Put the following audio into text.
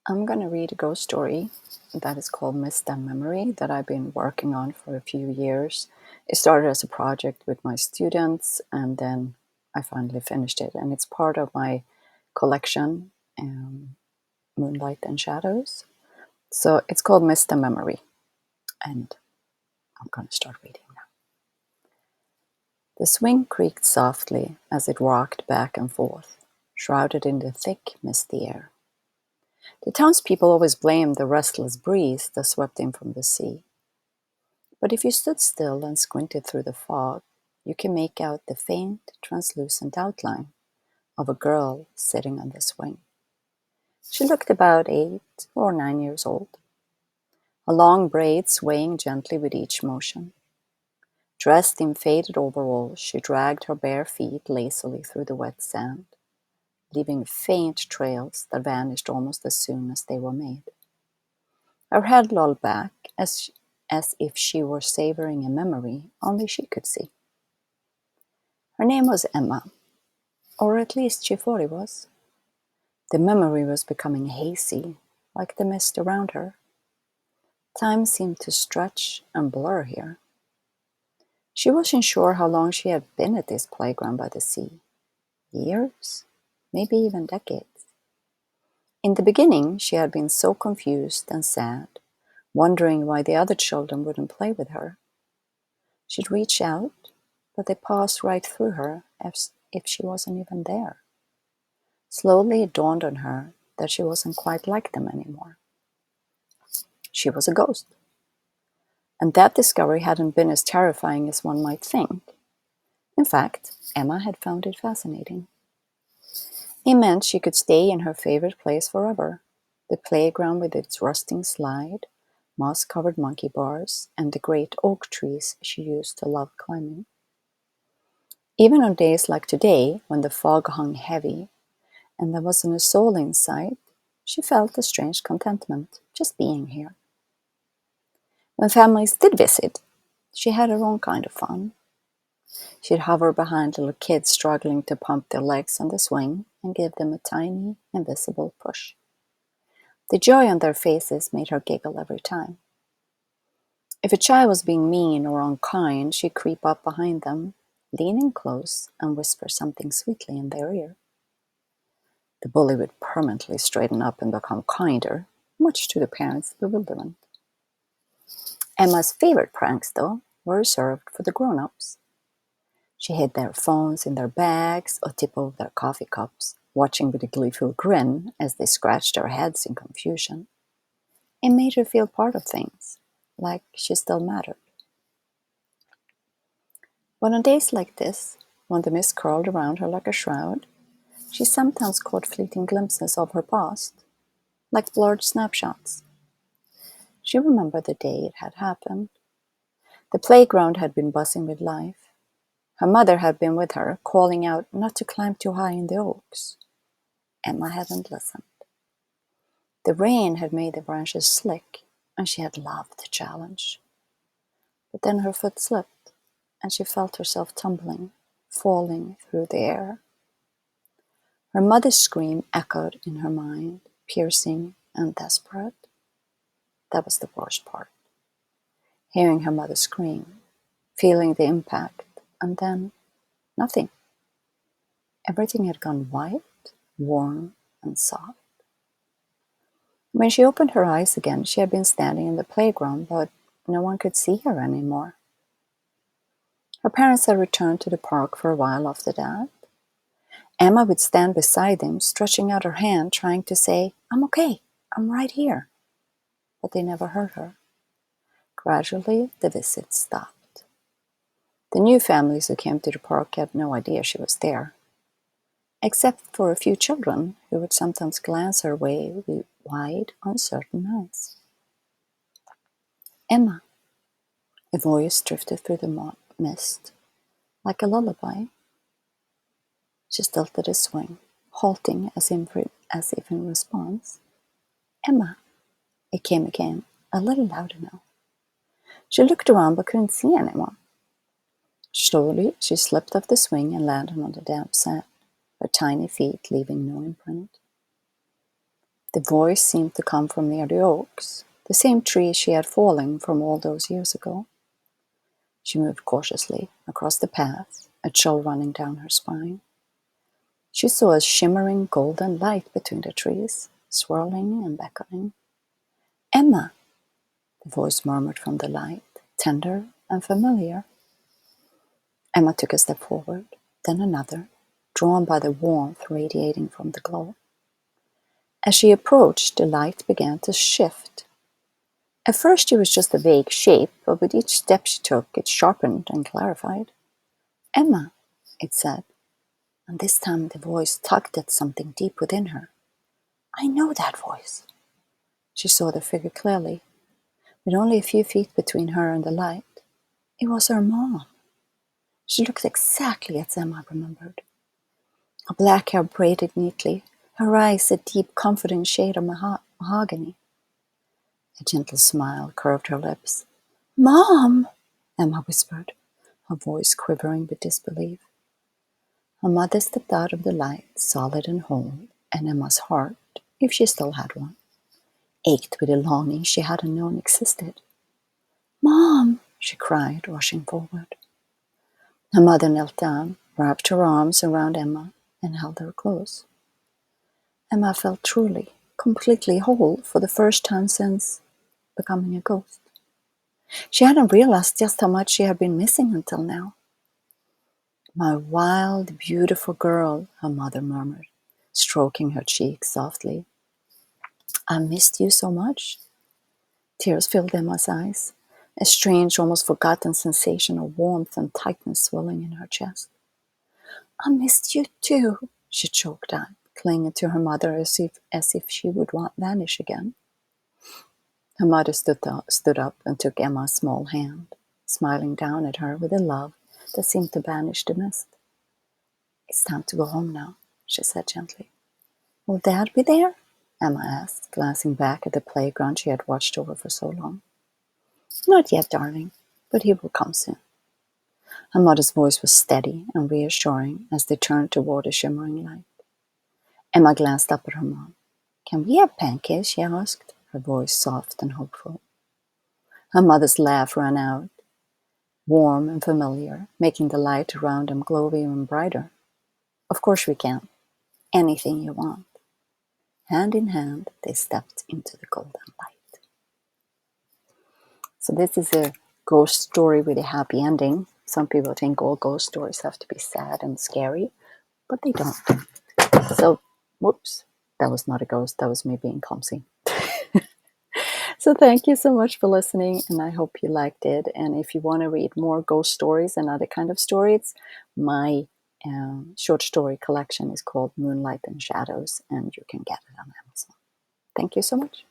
I'm going to read a ghost story that is called Misdone Memory that I've been working on for a few years. It started as a project with my students and then I finally finished it. And it's part of my collection, Moonlight and Shadows. So it's called Misdone Memory. And I'm going to start reading now. The swing creaked softly as it rocked back and forth, shrouded in the thick, misty air. The townspeople always blamed the restless breeze that swept in from the sea. But if you stood still and squinted through the fog, you can make out the faint, translucent outline of a girl sitting on the swing. She looked about 8 or 9 years old, a long braid swaying gently with each motion. Dressed in faded overalls, she dragged her bare feet lazily through the wet sand, leaving faint trails that vanished almost as soon as they were made. Her head lolled back as if she were savoring a memory only she could see. Her name was Emma, or at least she thought it was. The memory was becoming hazy, like the mist around her. Time seemed to stretch and blur here. She wasn't sure how long she had been at this playground by the sea. Years? Maybe even decades. In the beginning, she had been so confused and sad, wondering why the other children wouldn't play with her. She'd reach out, but they passed right through her as if she wasn't even there. Slowly it dawned on her that she wasn't quite like them anymore. She was a ghost. And that discovery hadn't been as terrifying as one might think. In fact, Emma had found it fascinating. It meant she could stay in her favorite place forever, the playground with its rusting slide, moss-covered monkey bars, and the great oak trees she used to love climbing. Even on days like today, when the fog hung heavy and there wasn't a soul in sight, she felt a strange contentment just being here. When families did visit, she had her own kind of fun. She'd hover behind little kids struggling to pump their legs on the swing and give them a tiny, invisible push. The joy on their faces made her giggle every time. If a child was being mean or unkind, she'd creep up behind them, lean in close, and whisper something sweetly in their ear. The bully would permanently straighten up and become kinder, much to the parents' bewilderment. Emma's favorite pranks, though, were reserved for the grown-ups. She hid their phones in their bags or tipped over their coffee cups, watching with a gleeful grin as they scratched their heads in confusion. It made her feel part of things, like she still mattered. But on days like this, when the mist curled around her like a shroud, she sometimes caught fleeting glimpses of her past, like blurred snapshots. She remembered the day it had happened. The playground had been buzzing with life. Her mother had been with her, calling out not to climb too high in the oaks. Emma hadn't listened. The rain had made the branches slick, and she had loved the challenge. But then her foot slipped, and she felt herself tumbling, falling through the air. Her mother's scream echoed in her mind, piercing and desperate. That was the worst part. Hearing her mother scream, feeling the impact, and then nothing. Everything had gone white, warm, and soft. When she opened her eyes again, she had been standing in the playground, but no one could see her anymore. Her parents had returned to the park for a while after that. Emma would stand beside them, stretching out her hand, trying to say, "I'm okay, I'm right here." But they never heard her. Gradually, the visits stopped. The new families who came to the park had no idea she was there, except for a few children who would sometimes glance her way with wide, uncertain eyes. "Emma," a voice drifted through the mist, like a lullaby. She stilted a swing, halting as if in response. "Emma," it came again, a little louder now. She looked around but couldn't see anyone. Slowly, she slipped off the swing and landed on the damp sand, her tiny feet leaving no imprint. The voice seemed to come from near the oaks, the same tree she had fallen from all those years ago. She moved cautiously across the path, a chill running down her spine. She saw a shimmering golden light between the trees, swirling and beckoning. "Emma," the voice murmured from the light, tender and familiar. Emma took a step forward, then another, drawn by the warmth radiating from the glow. As she approached, the light began to shift. At first it was just a vague shape, but with each step she took, it sharpened and clarified. "Emma," it said, and this time the voice tugged at something deep within her. "I know that voice." She saw the figure clearly, with only a few feet between her and the light. It was her mom. She looked exactly as Emma remembered. Her black hair braided neatly, her eyes a deep, comforting shade of mahogany. A gentle smile curved her lips. "Mom!" Emma whispered, her voice quivering with disbelief. Her mother stepped out of the light, solid and whole, and Emma's heart, if she still had one, ached with a longing she hadn't known existed. "Mom!" she cried, rushing forward. Her mother knelt down, wrapped her arms around Emma, and held her close. Emma felt truly, completely whole for the first time since becoming a ghost. She hadn't realized just how much she had been missing until now. "My wild, beautiful girl," her mother murmured, stroking her cheek softly. "I missed you so much." Tears filled Emma's eyes, a strange, almost forgotten sensation of warmth and tightness swelling in her chest. "I missed you too," she choked out, clinging to her mother as if she would vanish again. Her mother stood up and took Emma's small hand, smiling down at her with a love that seemed to banish the mist. "It's time to go home now," she said gently. "Will Dad be there?" Emma asked, glancing back at the playground she had watched over for so long. "Not yet, darling, but he will come soon." Her mother's voice was steady and reassuring as they turned toward the shimmering light. Emma glanced up at her mom. "Can we have pancakes?" she asked, her voice soft and hopeful. Her mother's laugh rang out, warm and familiar, making the light around them glow even brighter. "Of course we can. Anything you want." Hand in hand, they stepped into the golden light. So this is a ghost story with a happy ending. Some people think all ghost stories have to be sad and scary, but they don't. So, whoops, that was not a ghost. That was me being clumsy. So thank you so much for listening, and I hope you liked it. And if you want to read more ghost stories and other kind of stories, my short story collection is called Moonlight and Shadows, and you can get it on Amazon. Thank you so much.